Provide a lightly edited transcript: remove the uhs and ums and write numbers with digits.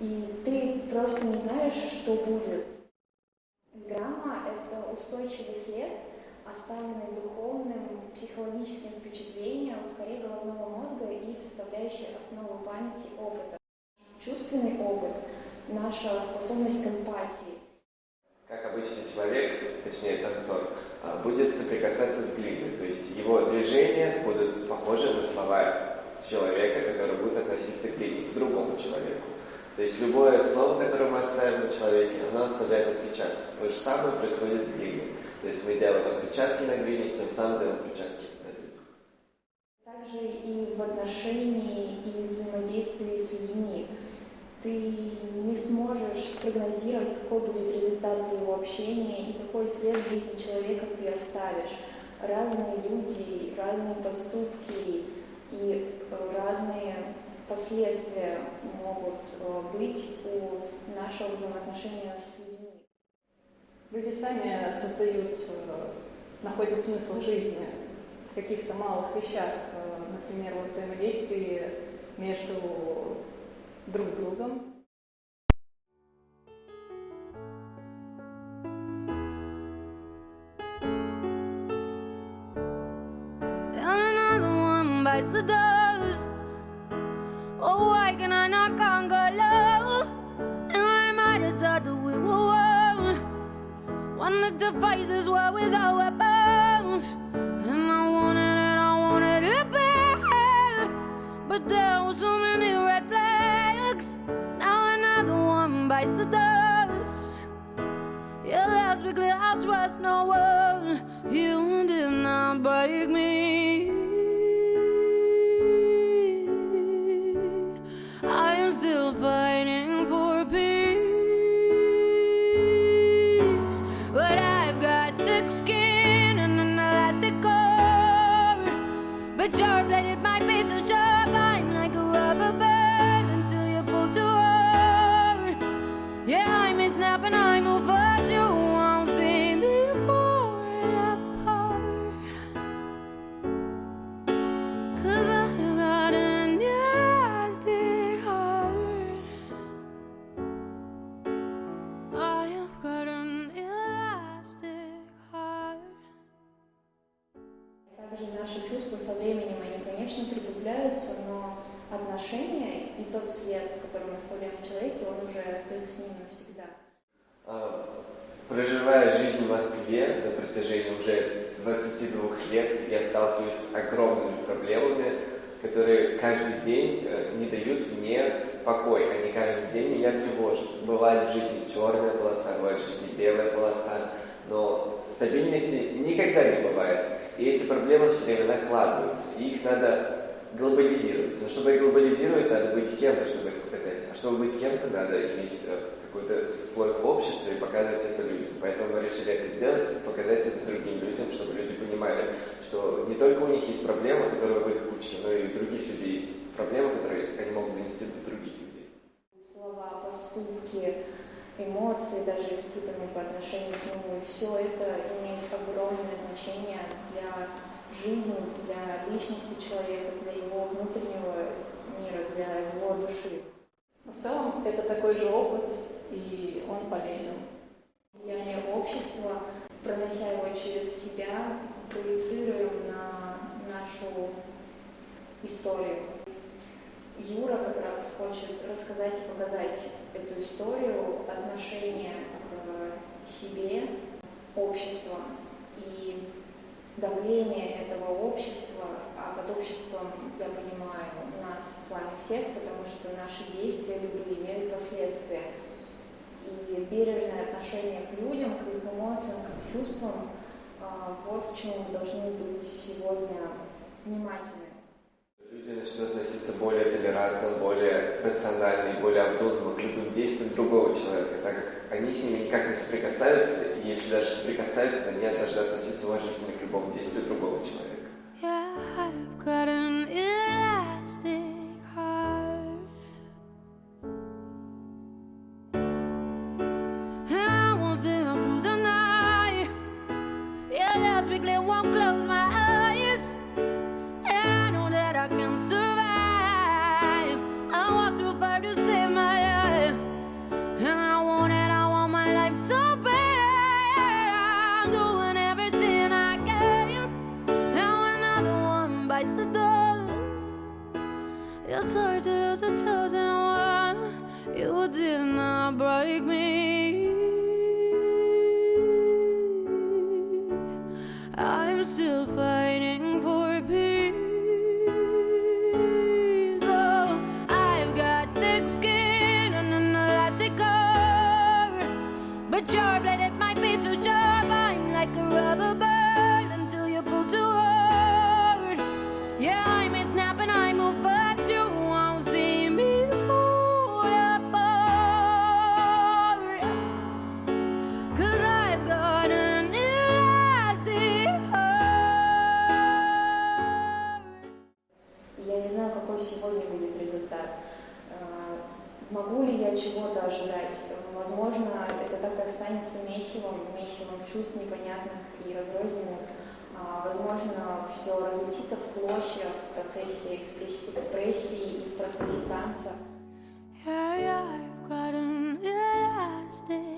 и ты просто не знаешь, что будет. Грамма — это устойчивый след, оставленный духовным, психологическим впечатлением в коре головного мозга и составляющий основу памяти опыта. Чувственный опыт, наша способность к эмпатии. Как обычный человек, точнее танцор, будет соприкасаться с глиной, то есть его движения будут похожи на слова человека, который будет относиться к глине, к другому человеку. То есть любое слово, которое мы оставим на человеке, оно оставляет отпечаток. То же самое происходит с глиной. То есть мы делаем отпечатки на глине, тем самым делаем отпечатки на людях. Также и в отношении, и взаимодействии с людьми. Ты не сможешь спрогнозировать, какой будет результат твоего общения и какой след в жизни человека ты оставишь. Разные люди, разные поступки и разные последствия могут быть у нашего взаимоотношения с людьми. Люди сами создают, находят смысл жизни в каких-то малых вещах, например, во взаимодействии между друг другом. Bites the dust. Oh, why can I not conquer love? And I might have thought that we were one. Wanted to fight this war without weapons, and I wanted it bad. But there were so many red flags. Now another one bites the dust. Yeah, let's be clear, I trust no one. You did not break me. I'm still fighting for peace, but I've got thick skin and an elastic core. But sharp-bladed might be too sharp. I'm like a rubber band until you pull too hard. Yeah, I may snap and I move fast. You won't see me fall apart, 'cause I've got an elastic heart. I've got an elastic heart. Также наши чувства со временем, они, конечно, притупляются, но отношения и тот след, который мы оставляем в человеке, он уже остается с ним навсегда. Проживая жизнь в Москве на протяжении уже 22 лет, я сталкиваюсь с огромными проблемами, которые каждый день не дают мне покоя. Они каждый день меня тревожат. Бывает в жизни черная полоса, бывает в жизни белая полоса, но стабильности никогда не бывает. И эти проблемы все время накладываются, и их надо глобализировать. Но чтобы их глобализировать, надо быть кем-то, чтобы их показать. А чтобы быть кем-то, надо иметь какой-то слой общества и показывать это людям. Поэтому мы решили это сделать, показать это другим людям, чтобы люди понимали, что не только у них есть проблемы, которые в их кучке, но и у других людей есть проблемы, которые они могут донести до других людей. Слова, поступки, эмоции, даже испытанные по отношению к нему, и все это имеет огромное значение для жизни, для личности человека, для его внутреннего мира, для его души. В целом это такой же опыт, и он полезен. Влияние общества, пронося его через себя, проецируем на нашу историю. Юра как раз хочет рассказать и показать эту историю отношения к себе, общества и давление этого общества, а под обществом я понимаю нас с вами всех, потому что наши действия любые имеют последствия. И бережное отношение к людям, к их эмоциям, к чувствам, вот к чему мы должны быть сегодня внимательны. Люди начнут относиться более толерантно, более рационально и более обдуманно к любым действиям другого человека, так как они с ними никак не соприкасаются, и если даже соприкасаются, то они должны относиться уважительно к любому действию другого человека. Yeah, I've got an elastic heart, and I won't stay up through the night. Yeah, let's be clear, won't close my eyes, and I know that I can survive. I walk through fire to save my life. sorry to lose the chosen one. You did not break me. I'm still fighting for peace. Oh, I've got thick skin and an elastic core, but your blade, it might be too sharp. I'm like a rubber band until you pull too hard. Yeah, I may snap and I move fast. You won't see me fall apart, 'cause I've got an elastic heart. Я не знаю, какой сегодня будет результат. Могу ли я чего-то ожидать? Возможно, это так и останется месивом чувств непонятных и разрозненных. Возможно, все разлетится в клочья в процессе экспрессии и в процессе танца. Yeah, I've got an elastic